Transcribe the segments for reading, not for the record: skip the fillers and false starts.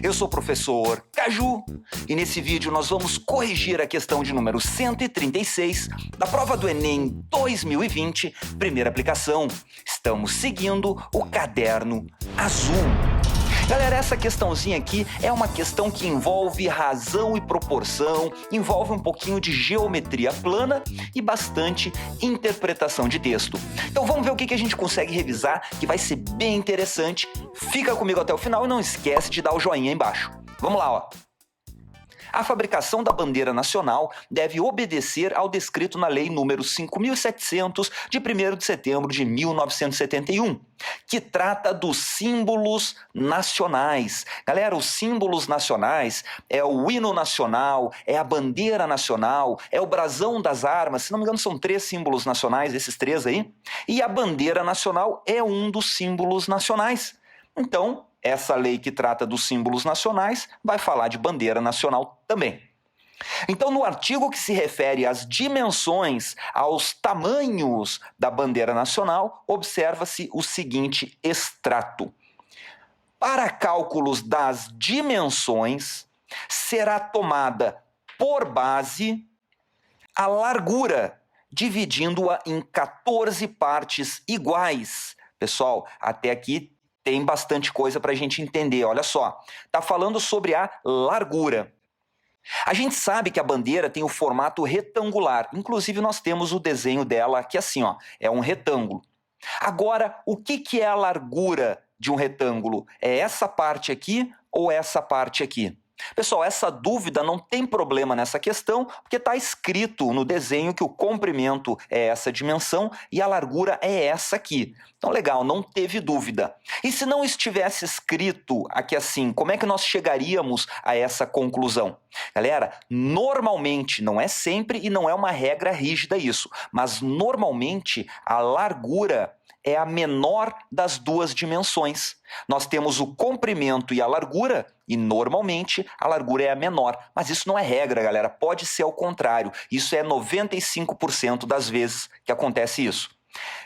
Eu sou o professor Caju e nesse vídeo nós vamos corrigir a questão de número 136 da prova do Enem 2020, primeira aplicação. Estamos seguindo o caderno azul. Galera, essa questãozinha aqui é uma questão que envolve razão e proporção, envolve um pouquinho de geometria plana e bastante interpretação de texto. Então vamos ver o que a gente consegue revisar, que vai ser bem interessante. Fica comigo até o final e não esquece de dar o joinha aí embaixo. Vamos lá, ó. A fabricação da bandeira nacional deve obedecer ao descrito na Lei nº 5.700, de 1º de setembro de 1971, que trata dos símbolos nacionais. Galera, os símbolos nacionais é o hino nacional, é a bandeira nacional, é o brasão das armas, se não me engano são 3 símbolos nacionais, esses 3 aí, e a bandeira nacional é um dos símbolos nacionais. Então, essa lei que trata dos símbolos nacionais vai falar de bandeira nacional também. Então, no artigo que se refere às dimensões, aos tamanhos da bandeira nacional, observa-se o seguinte extrato. Para cálculos das dimensões, será tomada por base a largura, dividindo-a em 14 partes iguais. Pessoal, até aqui tem bastante coisa para a gente entender, olha só. Está falando sobre a largura. A gente sabe que a bandeira tem o formato retangular, inclusive nós temos o desenho dela aqui assim, ó, é um retângulo. Agora, o que é a largura de um retângulo? É essa parte aqui ou essa parte aqui? Pessoal, essa dúvida não tem problema nessa questão, porque está escrito no desenho que o comprimento é essa dimensão e a largura é essa aqui. Então, legal, não teve dúvida. E se não estivesse escrito aqui assim, como é que nós chegaríamos a essa conclusão? Galera, normalmente, não é sempre e não é uma regra rígida isso, mas normalmente a largura é a menor das duas dimensões. Nós temos o comprimento e a largura, e normalmente a largura é a menor. Mas isso não é regra, galera, pode ser ao contrário. Isso é 95% das vezes que acontece isso.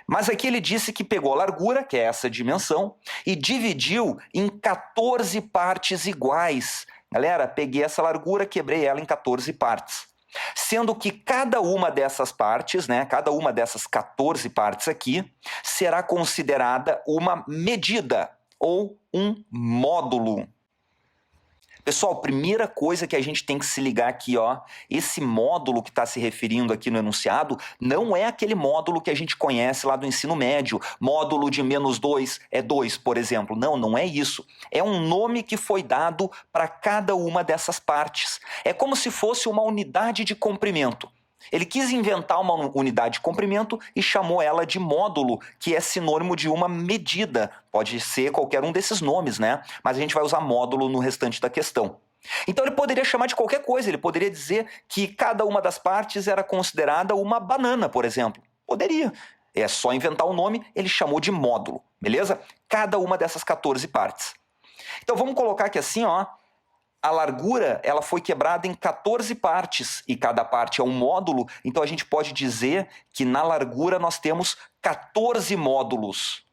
Mas aqui ele disse que pegou a largura, que é essa dimensão, e dividiu em 14 partes iguais. Galera, peguei essa largura, quebrei ela em 14 partes. Sendo que cada uma dessas partes, cada uma dessas 14 partes aqui, será considerada uma medida ou um módulo. Pessoal, primeira coisa que a gente tem que se ligar aqui, ó, esse módulo que está se referindo aqui no enunciado não é aquele módulo que a gente conhece lá do ensino médio, módulo de -2 é 2, por exemplo. Não, não é isso. É um nome que foi dado para cada uma dessas partes. É como se fosse uma unidade de comprimento. Ele quis inventar uma unidade de comprimento e chamou ela de módulo, que é sinônimo de uma medida. Pode ser qualquer um desses nomes, né? Mas a gente vai usar módulo no restante da questão. Então ele poderia chamar de qualquer coisa, ele poderia dizer que cada uma das partes era considerada uma banana, por exemplo. Poderia. É só inventar o nome, ele chamou de módulo, beleza? Cada uma dessas 14 partes. Então vamos colocar aqui assim, ó. A largura ela foi quebrada em 14 partes e cada parte é um módulo, então a gente pode dizer que na largura nós temos 14 módulos.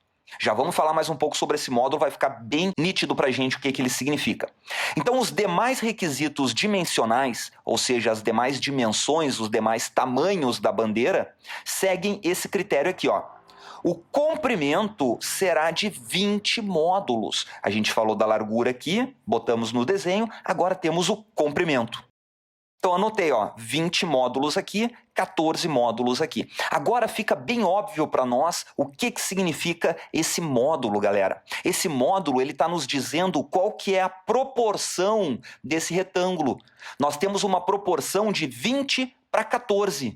Já vamos falar mais um pouco sobre esse módulo, vai ficar bem nítido para a gente o que ele significa. Então os demais requisitos dimensionais, ou seja, as demais dimensões, os demais tamanhos da bandeira, seguem esse critério aqui, ó. O comprimento será de 20 módulos. A gente falou da largura aqui, botamos no desenho, agora temos o comprimento. Então anotei, ó, 20 módulos aqui, 14 módulos aqui. Agora fica bem óbvio para nós o que significa esse módulo, galera. Esse módulo ele está nos dizendo qual que é a proporção desse retângulo. Nós temos uma proporção de 20 para 14.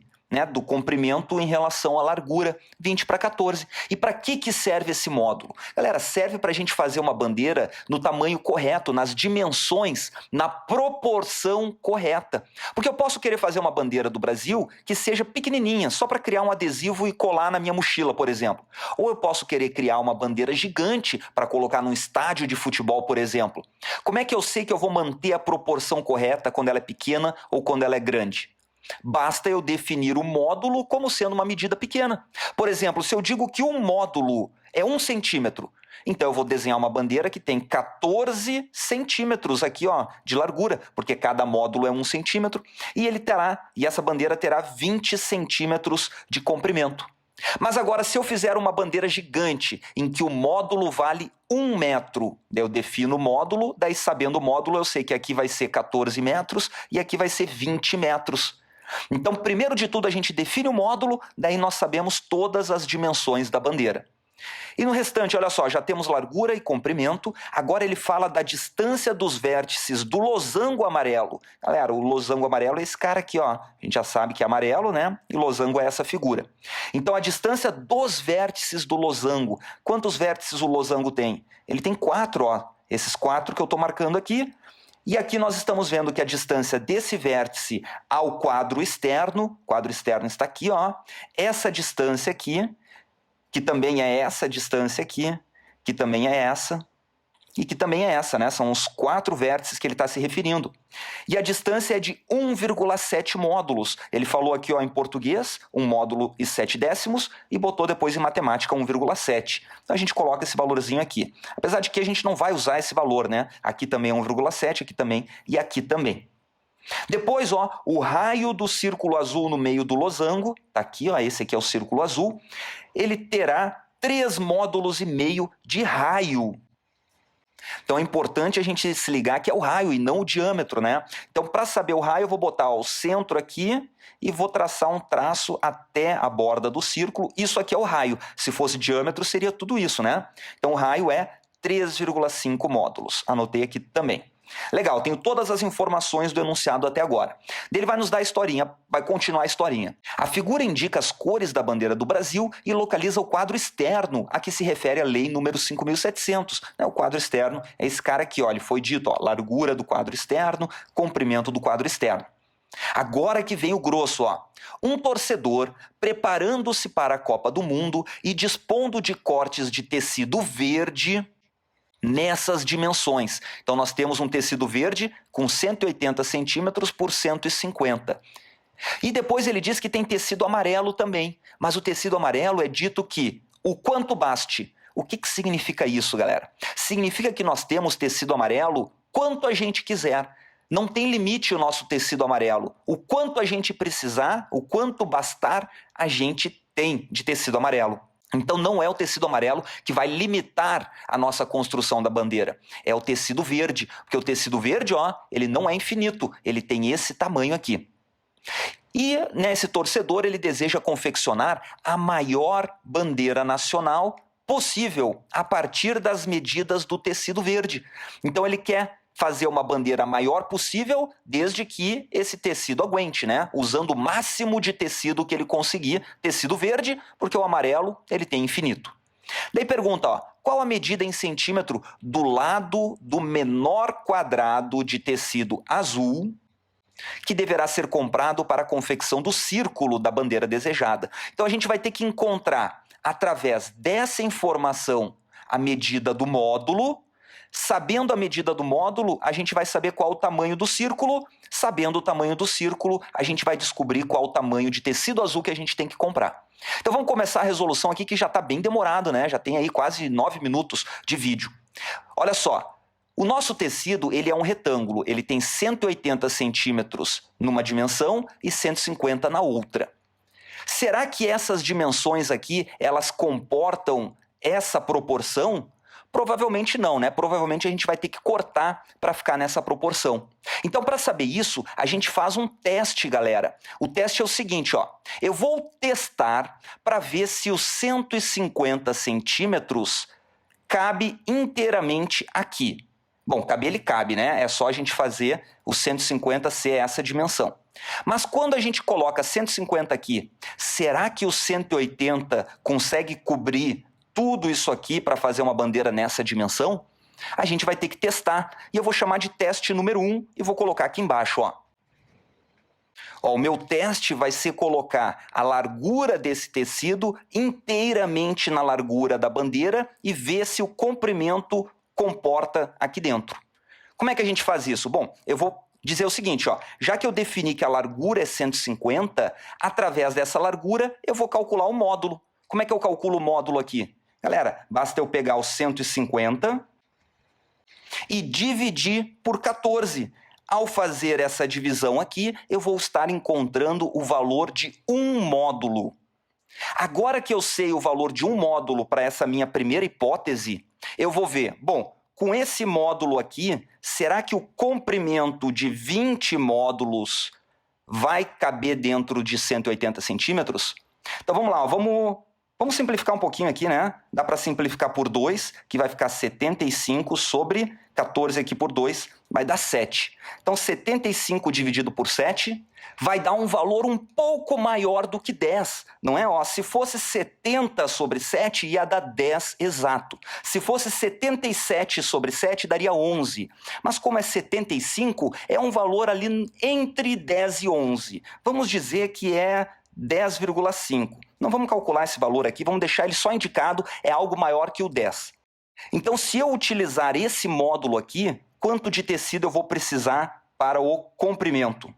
Do comprimento em relação à largura, 20 para 14. E para que serve esse módulo? Galera, serve para a gente fazer uma bandeira no tamanho correto, nas dimensões, na proporção correta. Porque eu posso querer fazer uma bandeira do Brasil que seja pequenininha, só para criar um adesivo e colar na minha mochila, por exemplo. Ou eu posso querer criar uma bandeira gigante para colocar num estádio de futebol, por exemplo. Como é que eu sei que eu vou manter a proporção correta quando ela é pequena ou quando ela é grande? Basta eu definir o módulo como sendo uma medida pequena. Por exemplo, se eu digo que um módulo é 1 centímetro, Então eu vou desenhar uma bandeira que tem 14 centímetros aqui, ó, de largura, porque cada módulo é 1 centímetro, e essa bandeira terá 20 centímetros de comprimento. Mas agora, se eu fizer uma bandeira gigante, em que o módulo vale 1 metro, eu defino o módulo, daí sabendo o módulo eu sei que aqui vai ser 14 metros e aqui vai ser 20 metros. Então, primeiro de tudo, a gente define o módulo, daí nós sabemos todas as dimensões da bandeira. E no restante, olha só, já temos largura e comprimento. Agora ele fala da distância dos vértices do losango amarelo. Galera, o losango amarelo é esse cara aqui, ó. A gente já sabe que é amarelo, né? E losango é essa figura. Então, a distância dos vértices do losango. Quantos vértices o losango tem? Ele tem 4, ó. Esses 4 que eu estou marcando aqui. E aqui nós estamos vendo que a distância desse vértice ao quadro externo está aqui, ó. Essa distância aqui, que também é essa distância aqui, que também é essa, e que também é essa, né? São os 4 vértices que ele está se referindo. E a distância é de 1,7 módulos. Ele falou aqui, ó, em português, 1 módulo e 7 décimos, e botou depois em matemática 1,7. Então a gente coloca esse valorzinho aqui. Apesar de que a gente não vai usar esse valor, né? Aqui também é 1,7, aqui também e aqui também. Depois, ó, o raio do círculo azul no meio do losango, tá aqui, ó, esse aqui é o círculo azul, ele terá 3 módulos e meio de raio. Então é importante a gente se ligar que é o raio e não o diâmetro, né? Então, para saber o raio, eu vou botar ó, o centro aqui e vou traçar um traço até a borda do círculo. Isso aqui é o raio. Se fosse diâmetro, seria tudo isso, né? Então o raio é 3,5 módulos. Anotei aqui também. Legal, tenho todas as informações do enunciado até agora. Ele vai nos dar a historinha, vai continuar a historinha. A figura indica as cores da bandeira do Brasil e localiza o quadro externo, a que se refere a lei número 5.700. O quadro externo é esse cara aqui, ó, ele foi dito, ó, largura do quadro externo, comprimento do quadro externo. Agora que vem o grosso, ó. Um torcedor preparando-se para a Copa do Mundo e dispondo de cortes de tecido verde nessas dimensões. Então nós temos um tecido verde com 180 centímetros por 150. E depois ele diz que tem tecido amarelo também. Mas o tecido amarelo é dito que o quanto baste. O que significa isso, galera? Significa que nós temos tecido amarelo quanto a gente quiser. Não tem limite o nosso tecido amarelo. O quanto a gente precisar, o quanto bastar, a gente tem de tecido amarelo. Então não é o tecido amarelo que vai limitar a nossa construção da bandeira. É o tecido verde, porque o tecido verde, ó, ele não é infinito, ele tem esse tamanho aqui. E esse torcedor, ele deseja confeccionar a maior bandeira nacional possível a partir das medidas do tecido verde. Então ele quer fazer uma bandeira maior possível, desde que esse tecido aguente, né? Usando o máximo de tecido que ele conseguir, tecido verde, porque o amarelo ele tem infinito. Daí pergunta, ó, qual a medida em centímetro do lado do menor quadrado de tecido azul que deverá ser comprado para a confecção do círculo da bandeira desejada? Então a gente vai ter que encontrar, através dessa informação, a medida do módulo. Sabendo a medida do módulo, a gente vai saber qual o tamanho do círculo. Sabendo o tamanho do círculo, a gente vai descobrir qual o tamanho de tecido azul que a gente tem que comprar. Então vamos começar a resolução aqui, que já está bem demorado, né? Já tem aí quase 9 minutos de vídeo. Olha só, o nosso tecido ele é um retângulo, ele tem 180 centímetros numa dimensão e 150 na outra. Será que essas dimensões aqui, elas comportam essa proporção? Provavelmente não, né? Provavelmente a gente vai ter que cortar para ficar nessa proporção. Então, para saber isso, a gente faz um teste, galera. O teste é o seguinte, ó. Eu vou testar para ver se os 150 centímetros cabe inteiramente aqui. Bom, cabe ele cabe, né? É só a gente fazer o 150 ser essa dimensão. Mas quando a gente coloca 150 aqui, será que o 180 consegue cobrir tudo isso aqui para fazer uma bandeira nessa dimensão? A gente vai ter que testar. E eu vou chamar de teste número 1 e vou colocar aqui embaixo, ó. O meu teste vai ser colocar a largura desse tecido inteiramente na largura da bandeira e ver se o comprimento comporta aqui dentro. Como é que a gente faz isso? Bom, eu vou dizer o seguinte, ó, já que eu defini que a largura é 150, através dessa largura eu vou calcular o módulo. Como é que eu calculo o módulo aqui? Galera, basta eu pegar os 150 e dividir por 14. Ao fazer essa divisão aqui, eu vou estar encontrando o valor de um módulo. Agora que eu sei o valor de um módulo para essa minha primeira hipótese, eu vou ver, bom, com esse módulo aqui, será que o comprimento de 20 módulos vai caber dentro de 180 centímetros? Então vamos lá, vamos simplificar um pouquinho aqui, né? Dá para simplificar por 2, que vai ficar 75 sobre 14 aqui por 2, vai dar 7. Então 75 dividido por 7 vai dar um valor um pouco maior do que 10, não é? Ó, se fosse 70 sobre 7, ia dar 10 exato. Se fosse 77 sobre 7, daria 11. Mas como é 75, é um valor ali entre 10 e 11. Vamos dizer que é 10,5. Não vamos calcular esse valor aqui, vamos deixar ele só indicado, é algo maior que o 10. Então, se eu utilizar esse módulo aqui, quanto de tecido eu vou precisar para o comprimento?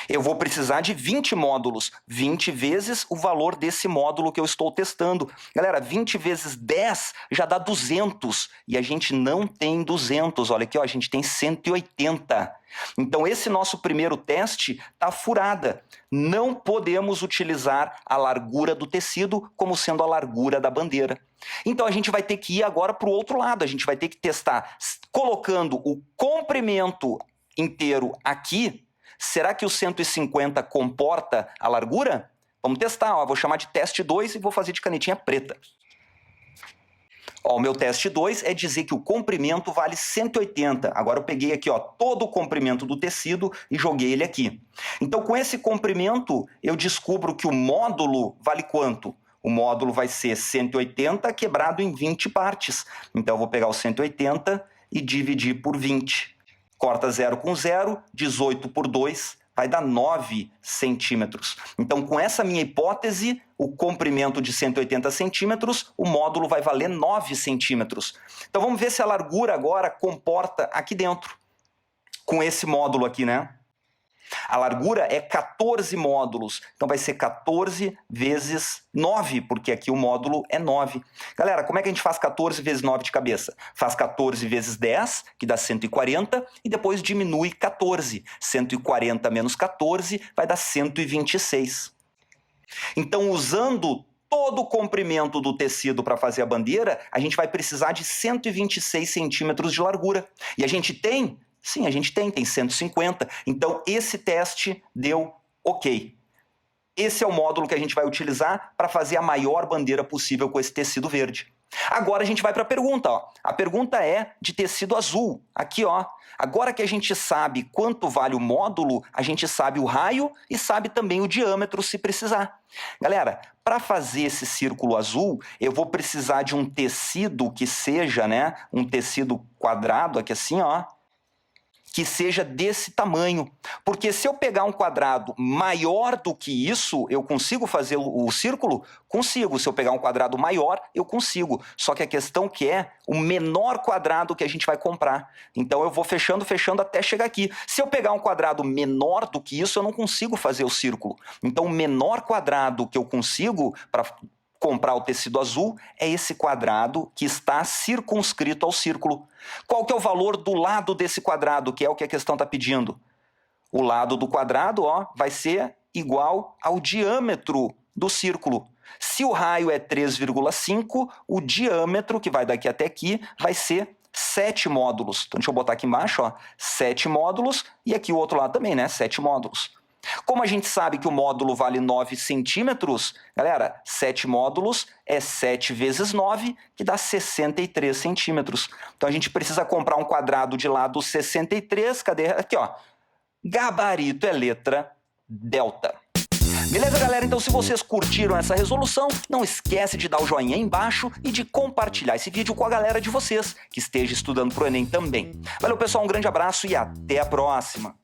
Eu vou precisar de 20 módulos, 20 vezes o valor desse módulo que eu estou testando. Galera, 20 vezes 10 já dá 200, e a gente não tem 200, olha aqui, ó, a gente tem 180. Então esse nosso primeiro teste está furada. Não podemos utilizar a largura do tecido como sendo a largura da bandeira. Então a gente vai ter que ir agora para o outro lado, a gente vai ter que testar colocando o comprimento inteiro aqui. Será que o 150 comporta a largura? Vamos testar, ó. Vou chamar de teste 2 e vou fazer de canetinha preta. Ó, o meu teste 2 é dizer que o comprimento vale 180. Agora eu peguei aqui, ó, todo o comprimento do tecido e joguei ele aqui. Então com esse comprimento eu descubro que o módulo vale quanto? O módulo vai ser 180 quebrado em 20 partes. Então eu vou pegar o 180 e dividir por 20. Corta 0 com 0, 18 por 2, vai dar 9 centímetros. Então, com essa minha hipótese, o comprimento de 180 centímetros, o módulo vai valer 9 centímetros. Então, vamos ver se a largura agora comporta aqui dentro. Com esse módulo aqui, né? A largura é 14 módulos, então vai ser 14 vezes 9, porque aqui o módulo é 9. Galera, como é que a gente faz 14 vezes 9 de cabeça? Faz 14 vezes 10, que dá 140, e depois diminui 14. 140 menos 14 vai dar 126. Então, usando todo o comprimento do tecido para fazer a bandeira, a gente vai precisar de 126 centímetros de largura. E a gente tem... Sim, a gente tem 150. Então, esse teste deu ok. Esse é o módulo que a gente vai utilizar para fazer a maior bandeira possível com esse tecido verde. Agora a gente vai para a pergunta. Ó. A pergunta é de tecido azul. Aqui, ó. Agora que a gente sabe quanto vale o módulo, a gente sabe o raio e sabe também o diâmetro se precisar. Galera, para fazer esse círculo azul, eu vou precisar de um tecido que seja, né, um tecido quadrado, aqui assim, ó, que seja desse tamanho. Porque se eu pegar um quadrado maior do que isso, eu consigo fazer o círculo? Consigo. Se eu pegar um quadrado maior, eu consigo. Só que a questão que é o menor quadrado que a gente vai comprar. Então eu vou fechando, fechando até chegar aqui. Se eu pegar um quadrado menor do que isso, eu não consigo fazer o círculo. Então o menor quadrado que eu consigo para comprar o tecido azul é esse quadrado que está circunscrito ao círculo. Qual que é o valor do lado desse quadrado, que é o que a questão está pedindo? O lado do quadrado, ó, vai ser igual ao diâmetro do círculo. Se o raio é 3,5, o diâmetro, que vai daqui até aqui, vai ser 7 módulos. Então deixa eu botar aqui embaixo, ó, 7 módulos, e aqui o outro lado também, né, 7 módulos. Como a gente sabe que o módulo vale 9 centímetros, galera, 7 módulos é 7 vezes 9, que dá 63 centímetros. Então a gente precisa comprar um quadrado de lado 63, cadê? Aqui, ó. Gabarito é letra delta. Beleza, galera? Então se vocês curtiram essa resolução, não esquece de dar o joinha aí embaixo e de compartilhar esse vídeo com a galera de vocês que esteja estudando pro Enem também. Valeu, pessoal, um grande abraço e até a próxima!